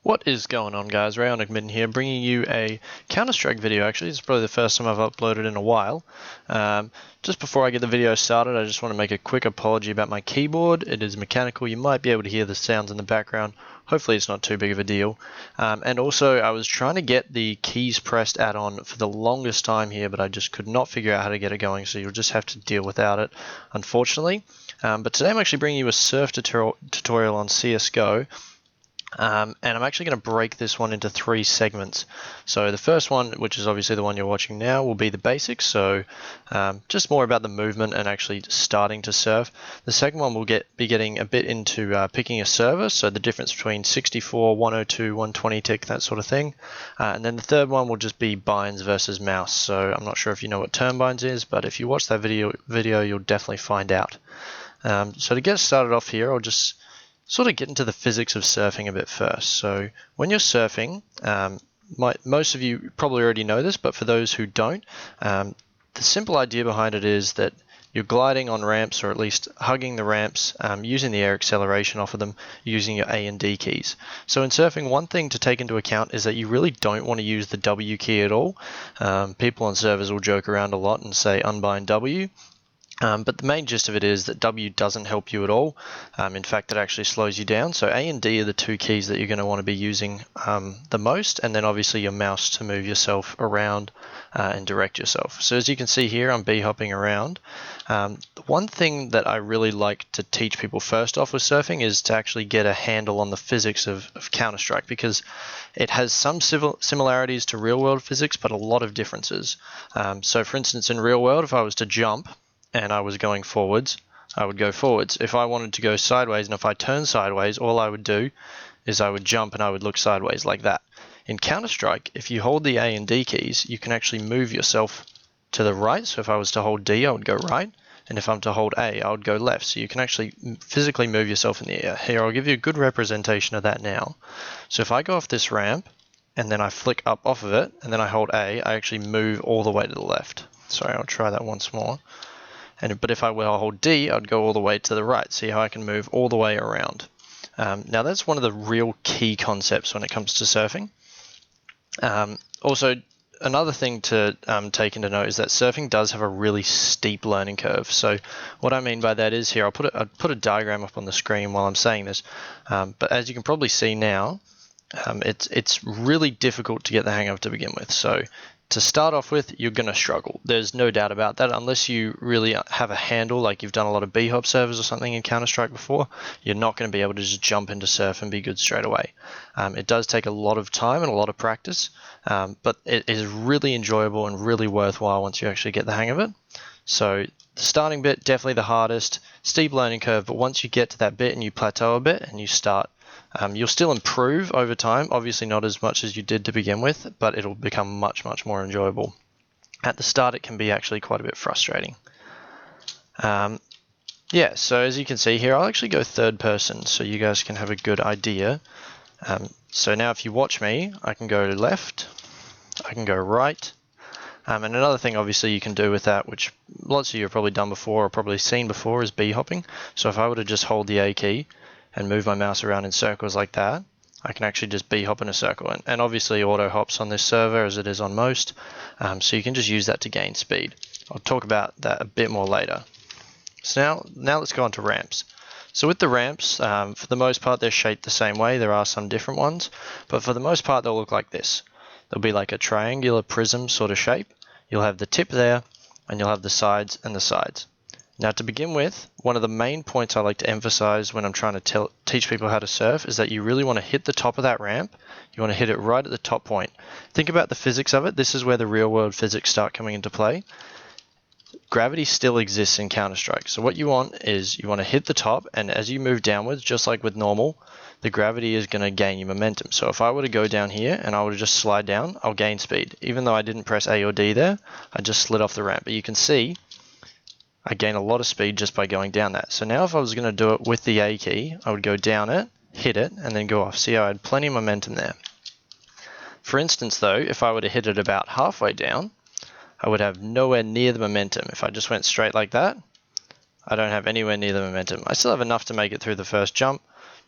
What is going on, guys? Raonic Mitten here, bringing you a Counter-Strike video. Actually, it's probably the first time I've uploaded in a while. Just before I get the video started, I just want to make a quick apology about my keyboard. It is mechanical. You might be able to hear the sounds in the background. Hopefully it's not too big of a deal. And also, I was trying to get the keys pressed add-on for the longest time here, but I just could not figure out how to get it going, so you'll just have to deal without it, unfortunately. But today I'm actually bringing you a surf tutorial on CSGO. And I'm actually going to break this one into 3 segments. So the first one, which is obviously the one you're watching now, will be the basics. So just more about the movement and actually starting to surf. The second one will be getting a bit into picking a server, so the difference between 64, 102, 120 tick, that sort of thing. And then the third one will just be binds versus mouse. So I'm not sure if you know what turn binds is, but if you watch that video you'll definitely find out. So to get started off here, I'll just sort of get into the physics of surfing a bit first. So when you're surfing, most of you probably already know this, but for those who don't, the simple idea behind it is that you're gliding on ramps, or at least hugging the ramps, using the air acceleration off of them, using your A and D keys. So in surfing, one thing to take into account is that you really don't want to use the W key at all. People on servers will joke around a lot and say unbind W. But the main gist of it is that W doesn't help you at all. In fact, it actually slows you down. So A and D are the 2 keys that you're going to want to be using the most, and then obviously your mouse to move yourself around and direct yourself. So as you can see here, I'm B-hopping around. One thing that I really like to teach people first off with surfing is to actually get a handle on the physics of Counter-Strike, because it has some similarities to real-world physics, but a lot of differences. So for instance, in real world, if I was to jump, and I was going forwards, I would go forwards. If I wanted to go sideways, and if I turned sideways, all I would do is I would jump and I would look sideways like that. In Counter-Strike, if you hold the A and D keys, you can actually move yourself to the right. So if I was to hold D, I would go right, and if I'm to hold A, I would go left. So you can actually physically move yourself in the air. Here, I'll give you a good representation of that now. So if I go off this ramp, and then I flick up off of it, and then I hold A, I actually move all the way to the left. Sorry, I'll try that once more. But if I were to hold D, I'd go all the way to the right. See how I can move all the way around. Now that's one of the real key concepts when it comes to surfing. Also, another thing to take into note is that surfing does have a really steep learning curve. So what I mean by that is here, I'll put a diagram up on the screen while I'm saying this. But as you can probably see now, it's really difficult to get the hang of to begin with. So to start off with, you're going to struggle. There's no doubt about that. Unless you really have a handle, like you've done a lot of B-hop servers or something in Counter-Strike before, you're not going to be able to just jump into surf and be good straight away. It does take a lot of time and a lot of practice, but it is really enjoyable and really worthwhile once you actually get the hang of it. So the starting bit, definitely the hardest, steep learning curve, but once you get to that bit and you plateau a bit and you start, you'll still improve over time, obviously not as much as you did to begin with, but it'll become much, much more enjoyable. At the start, it can be actually quite a bit frustrating. Yeah, so as you can see here, I'll actually go third person so you guys can have a good idea. So now if you watch me, I can go left, I can go right. And another thing obviously you can do with that, which lots of you have probably done before or probably seen before, is B-hopping. So if I were to just hold the A key and move my mouse around in circles like that, I can actually just B-hop in a circle. And obviously auto hops on this server as it is on most, so you can just use that to gain speed. I'll talk about that a bit more later. So now let's go on to ramps. So with the ramps, for the most part they're shaped the same way. There are some different ones, but for the most part they'll look like this. They'll be like a triangular prism sort of shape. You'll have the tip there, and you'll have the sides and the sides. Now to begin with, one of the main points I like to emphasize when I'm trying to teach people how to surf is that you really want to hit the top of that ramp. You want to hit it right at the top point. Think about the physics of it. This is where the real world physics start coming into play. Gravity still exists in Counter-Strike. So what you want is you want to hit the top, and as you move downwards, just like with normal, the gravity is going to gain you momentum. So if I were to go down here and I were to just slide down, I'll gain speed. Even though I didn't press A or D there, I just slid off the ramp. But you can see I gain a lot of speed just by going down that. So now if I was going to do it with the A key, I would go down it, hit it, and then go off. See how I had plenty of momentum there. For instance though, if I were to hit it about halfway down, I would have nowhere near the momentum. If I just went straight like that, I don't have anywhere near the momentum. I still have enough to make it through the first jump,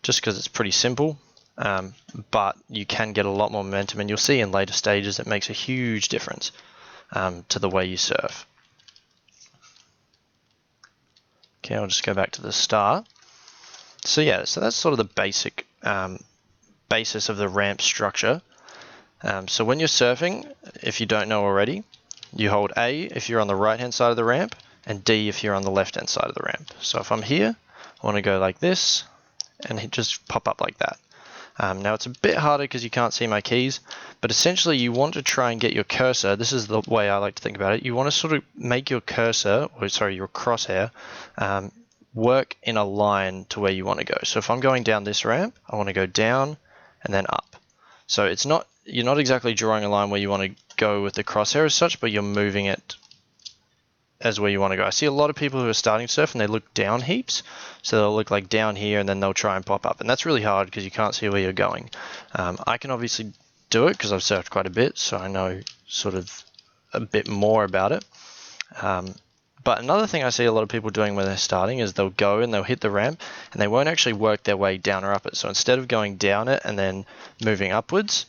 just because it's pretty simple. but you can get a lot more momentum, and you'll see in later stages it makes a huge difference to the way you surf. Okay, I'll just go back to the start. So yeah, so that's sort of the basic basis of the ramp structure. So when you're surfing, if you don't know already, you hold A if you're on the right hand side of the ramp, and D if you're on the left hand side of the ramp. So if I'm here, I want to go like this, and just pop up like that. Now it's a bit harder because you can't see my keys, but essentially you want to try and get your cursor, this is the way I like to think about it, you want to sort of make your cursor, or sorry, your crosshair, work in a line to where you want to go. So if I'm going down this ramp, I want to go down and then up. So it's not, you're not exactly drawing a line where you want to go with the crosshair as such, but you're moving it as where you want to go. I see a lot of people who are starting to surf and they look down heaps, so they'll look like down here and then they'll try and pop up, and that's really hard because you can't see where you're going. I can obviously do it because I've surfed quite a bit, so I know sort of a bit more about it. But another thing I see a lot of people doing when they're starting is they'll go and they'll hit the ramp and they won't actually work their way down or up it. So instead of going down it and then moving upwards,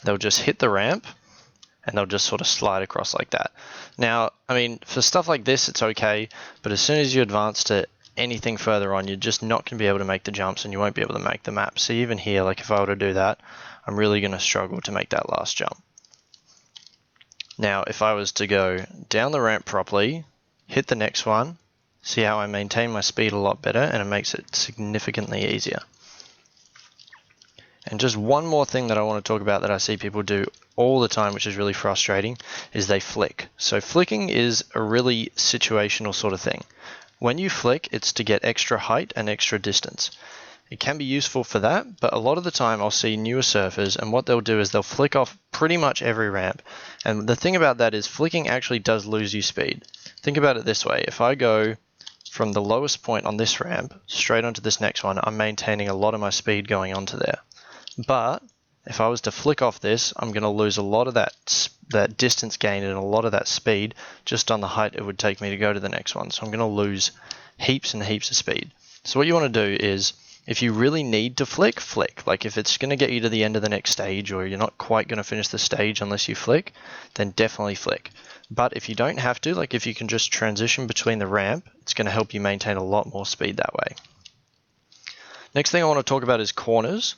they'll just hit the ramp and they'll just sort of slide across like that. Now, I mean, for stuff like this, it's okay, but as soon as you advance to anything further on, you're just not going to be able to make the jumps and you won't be able to make the map. So even here, like if I were to do that, I'm really going to struggle to make that last jump. Now, if I was to go down the ramp properly, hit the next one, see how I maintain my speed a lot better, and it makes it significantly easier. And just one more thing that I want to talk about that I see people do all the time, which is really frustrating, is they flick. So flicking is a really situational sort of thing. When you flick, it's to get extra height and extra distance. It can be useful for that, but a lot of the time I'll see newer surfers, and what they'll do is they'll flick off pretty much every ramp. And the thing about that is flicking actually does lose you speed. Think about it this way. If I go from the lowest point on this ramp straight onto this next one, I'm maintaining a lot of my speed going onto there. But if I was to flick off this, I'm going to lose a lot of that distance gain and a lot of that speed just on the height it would take me to go to the next one. So I'm going to lose heaps and heaps of speed. So what you want to do is, if you really need to flick, flick. Like if it's going to get you to the end of the next stage, or you're not quite going to finish the stage unless you flick, then definitely flick. But if you don't have to, like if you can just transition between the ramp, it's going to help you maintain a lot more speed that way. Next thing I want to talk about is corners.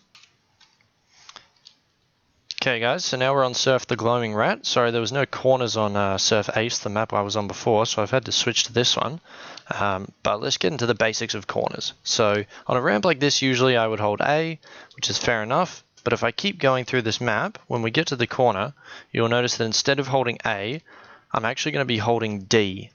Okay guys, so now we're on Surf the Glowing Rat. Sorry, there was no corners on Surf Ace, the map I was on before, so I've had to switch to this one. But let's get into the basics of corners. So on a ramp like this, usually I would hold A, which is fair enough. But if I keep going through this map, when we get to the corner, you'll notice that instead of holding A, I'm actually going to be holding D.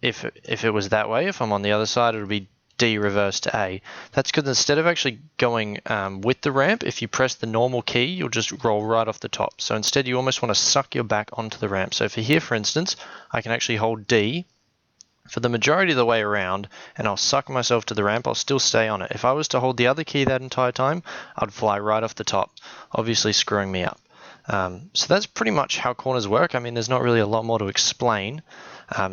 If it was that way, if I'm on the other side, it would be D reverse to A. That's because instead of actually going with the ramp, if you press the normal key, you'll just roll right off the top. So instead, you almost want to suck your back onto the ramp. So for here, for instance, I can actually hold D for the majority of the way around, and I'll suck myself to the ramp. I'll still stay on it. If I was to hold the other key that entire time, I'd fly right off the top, obviously screwing me up. So that's pretty much how corners work. I mean, there's not really a lot more to explain.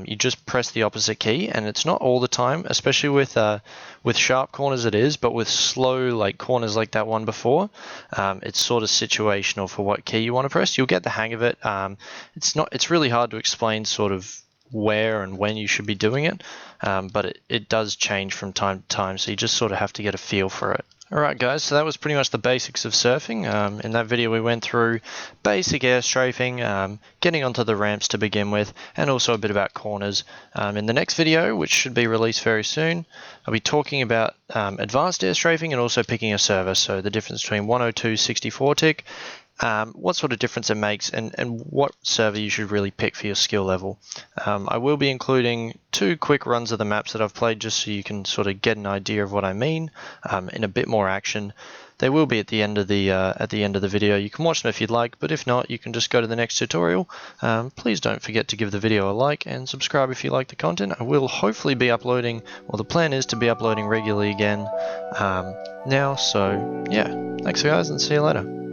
You just press the opposite key, and it's not all the time, especially with sharp corners it is, but with slow like corners like that one before, it's sort of situational for what key you want to press. You'll get the hang of it. It's really hard to explain sort of where and when you should be doing it, but it does change from time to time, so you just sort of have to get a feel for it. Alright guys, so that was pretty much the basics of surfing. In that video we went through basic air strafing, getting onto the ramps to begin with, and also a bit about corners. In the next video, which should be released very soon, I'll be talking about advanced air strafing and also picking a server, so the difference between 102 64 tick, what sort of difference it makes, and what server you should really pick for your skill level. I will be including 2 quick runs of the maps that I've played just so you can sort of get an idea of what I mean in a bit more action. They will be at the end of the video. You can watch them if you'd like, but if not, you can just go to the next tutorial. Please don't forget to give the video a like and subscribe if you like the content. I will hopefully be uploading, well, the plan is to be uploading regularly again now, so yeah, thanks guys and see you later.